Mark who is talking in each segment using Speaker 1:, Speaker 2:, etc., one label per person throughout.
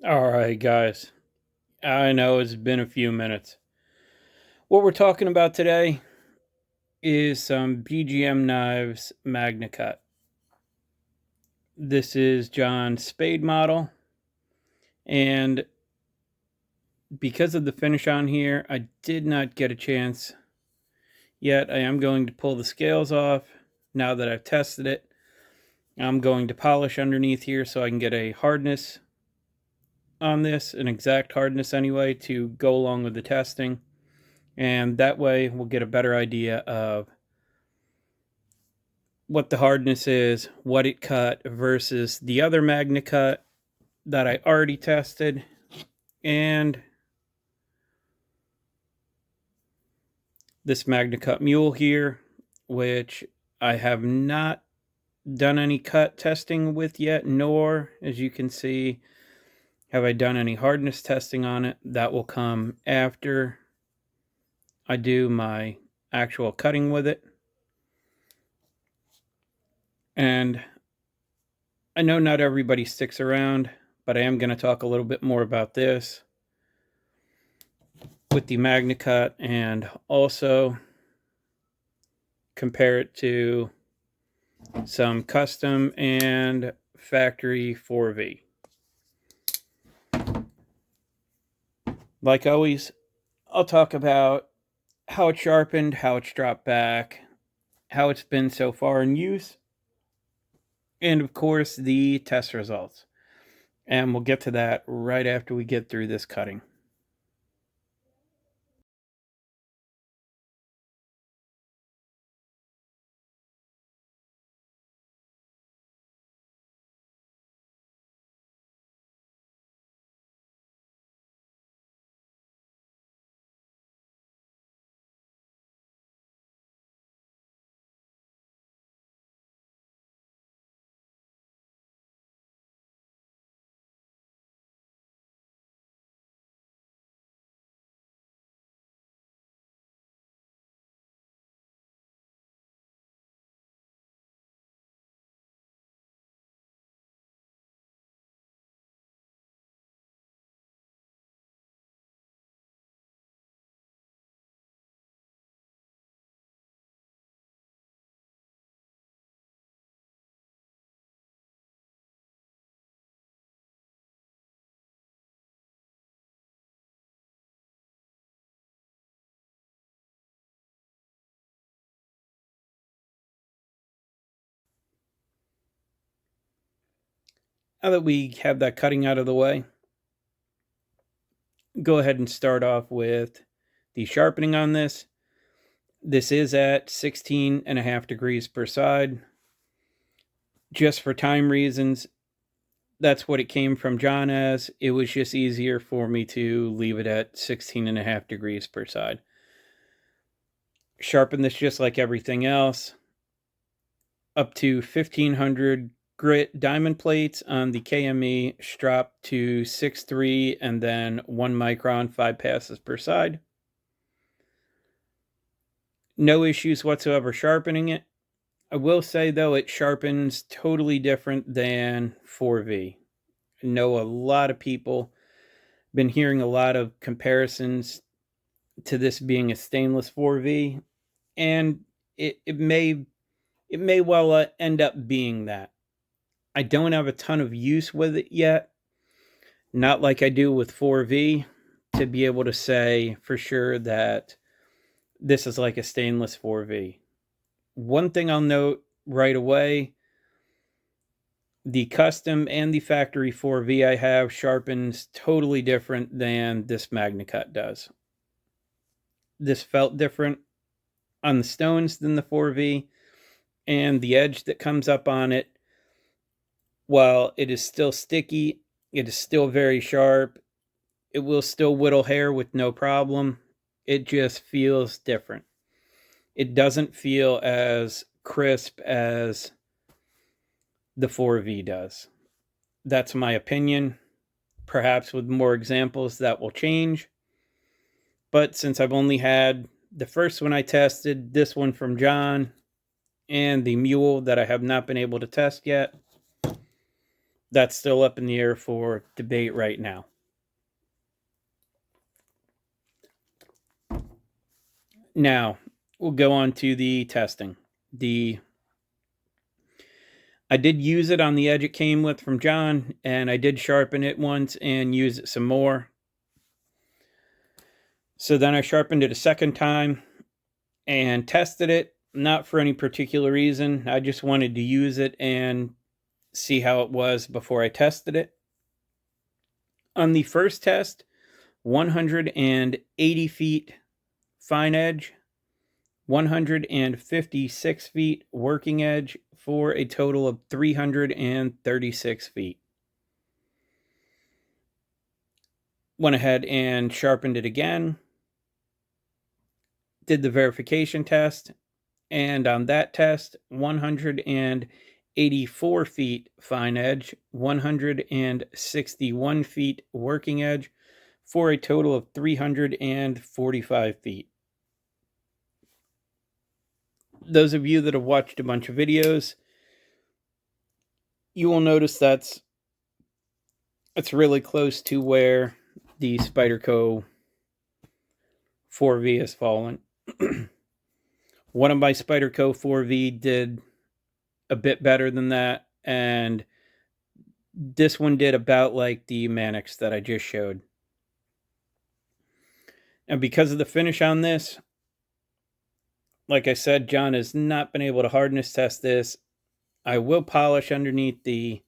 Speaker 1: All right, guys. I know it's been a few minutes. What we're talking about today is some BGM Knives Magnacut. This is John's spade model, and because of the finish on here, I did not get a chance yet. I am going to pull the scales off now that I've tested it. I'm going to polish underneath here so I can get a hardness on this, an exact hardness anyway, to go along with the testing. And that way we'll get a better idea of what the hardness is, what it cut versus the other Magnacut that I already tested, and this Magnacut Mule here, which I have not done any cut testing with yet, nor, as you can see, have I done any hardness testing on it. That will come after I do my actual cutting with it. And I know not everybody sticks around, but I am going to talk a little bit more about this with the Magnacut and also compare it to some custom and factory 4V. Like always, I'll talk about how it's sharpened, how it's dropped back, how it's been so far in use, and of course the test results. And we'll get to that right after we get through this cutting. Now that we have that cutting out of the way, go ahead and start off with the sharpening on this. This is at 16.5 degrees per side. Just for time reasons, that's what it came from John as. It was just easier for me to leave it at 16.5 degrees per side. Sharpen this just like everything else. Up to 1500 grit diamond plates on the KME, strop to 6.3 and then 1 micron, 5 passes per side. No issues whatsoever sharpening it. I will say though, it sharpens totally different than 4V. I know a lot of people been hearing a lot of comparisons to this being a stainless 4V, and it may well end up being that. I don't have a ton of use with it yet, not like I do with 4V, to be able to say for sure that this is like a stainless 4V. One thing I'll note right away, the custom and the factory 4V I have sharpens totally different than this Magnacut does. This felt different on the stones than the 4V, and the edge that comes up on it, while it is still sticky, it is still very sharp. It will still whittle hair with no problem. It just feels different. It doesn't feel as crisp as the 4V does. That's my opinion. Perhaps with more examples that will change. But since I've only had the first one I tested, this one from John, and the Mule that I have not been able to test yet, that's still up in the air for debate right now. Now, we'll go on to the testing. I did use it on the edge it came with from John, and I did sharpen it once and use it some more. So then I sharpened it a second time and tested it, not for any particular reason. I just wanted to use it and see how it was before I tested it. On the first test, 180 feet fine edge, 156 feet working edge, for a total of 336 feet. Went ahead and sharpened it again, did the verification test, and on that test, 184 feet fine edge, 161 feet working edge, for a total of 345 feet. Those of you that have watched a bunch of videos, you will notice that's really close to where the Spyderco 4V has fallen. One of my Spyderco 4V did a bit better than that, and this one did about like the Magnacut that I just showed. And because of the finish on this, like I said, John has not been able to hardness test this. I will polish underneath the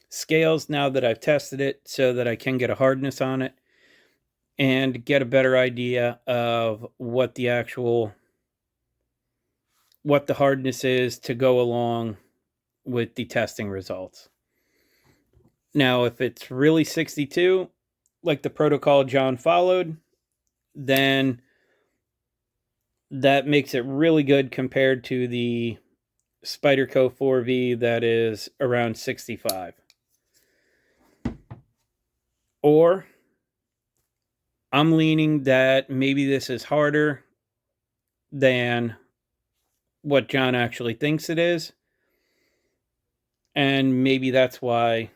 Speaker 1: scales now that I've tested it so that I can get a hardness on it and get a better idea of what the hardness is to go along with the testing results. Now, if it's really 62, like the protocol John followed, then that makes it really good compared to the Spyderco 4V that is around 65. Or I'm leaning that maybe this is harder than what John actually thinks it is. And maybe that's why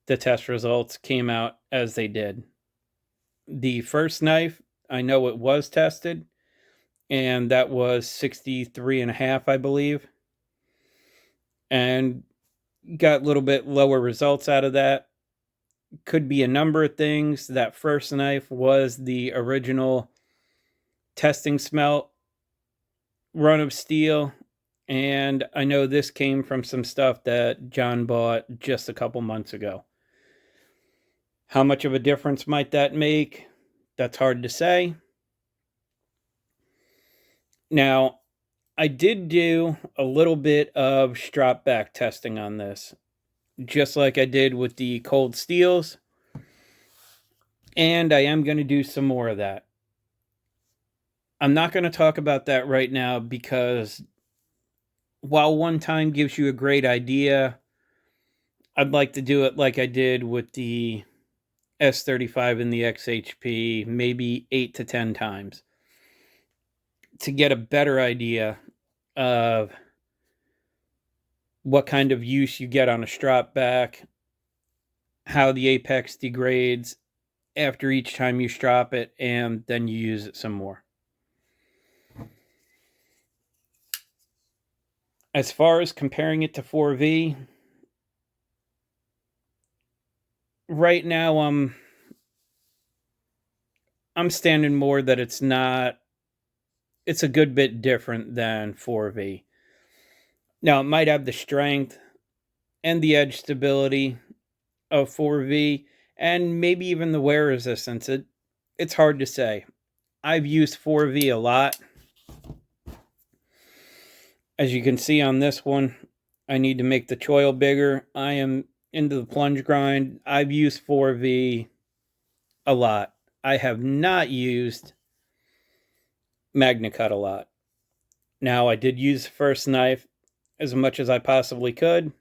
Speaker 1: the test results came out as they did. The first knife, I know it was tested, and that was 63.5, I believe. And got a little bit lower results out of that. Could be a number of things. That first knife was the original testing smelt run of steel, and I know this came from some stuff that John bought just a couple months ago. How much of a difference might that make? That's hard to say. Now, I did do a little bit of strap back testing on this, just like I did with the cold steels, and I am going to do some more of that. I'm not going to talk about that right now because while one time gives you a great idea, I'd like to do it like I did with the S35 and the XHP, maybe 8 to 10 times, to get a better idea of what kind of use you get on a strap back, how the apex degrades after each time you strap it, and then you use it some more. As far as comparing it to 4V, right now I'm standing more that it's a good bit different than 4V. Now, it might have the strength and the edge stability of 4V, and maybe even the wear resistance. It's hard to say. I've used 4V a lot. As you can see on this one, I need to make the choil bigger. I am into the plunge grind. I've used 4V a lot. I have not used Magnacut a lot. Now, I did use the first knife as much as I possibly could.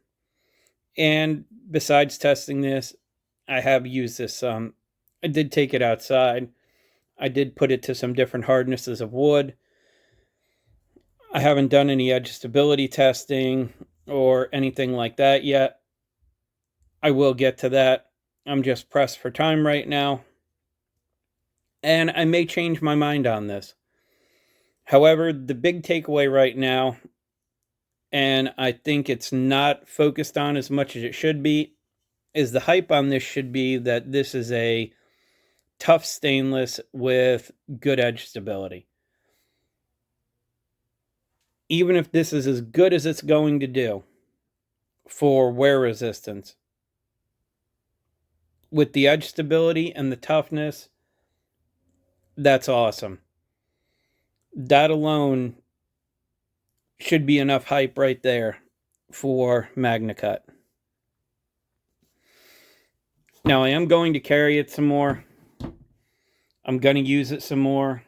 Speaker 1: And besides testing this, I have used this some. I did take it outside. I did put it to some different hardnesses of wood. I haven't done any edge stability testing or anything like that yet. I will get to that. I'm just pressed for time right now, and I may change my mind on this. However, the big takeaway right now, and I think it's not focused on as much as it should be, is the hype on this should be that this is a tough stainless with good edge stability. Even if this is as good as it's going to do for wear resistance, with the edge stability and the toughness, that's awesome. That alone should be enough hype right there for Magnacut. Now, I am going to carry it some more. I'm going to use it some more.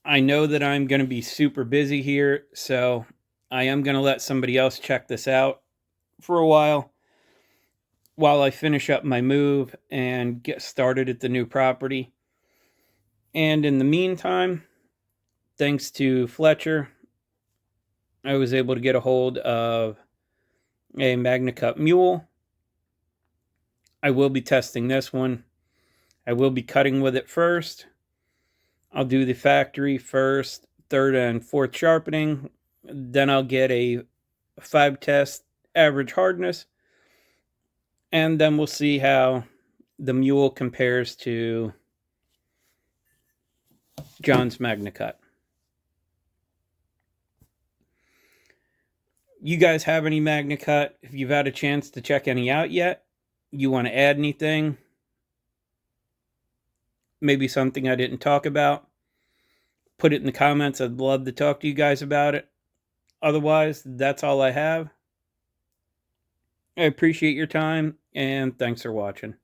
Speaker 1: I know that I'm going to be super busy here, so I am going to let somebody else check this out for a while I finish up my move and get started at the new property. And in the meantime, thanks to Fletcher, I was able to get a hold of a Magnacut mule. I will be testing this one. I will be cutting with it first. I'll do the factory first, third and fourth sharpening. Then I'll get a 5 test average hardness. And then we'll see how the mule compares to John's Magnacut. You guys have any Magnacut? If you've had a chance to check any out yet, you want to add anything, maybe something I didn't talk about, put it in the comments. I'd love to talk to you guys about it. Otherwise, that's all I have. I appreciate your time, and thanks for watching.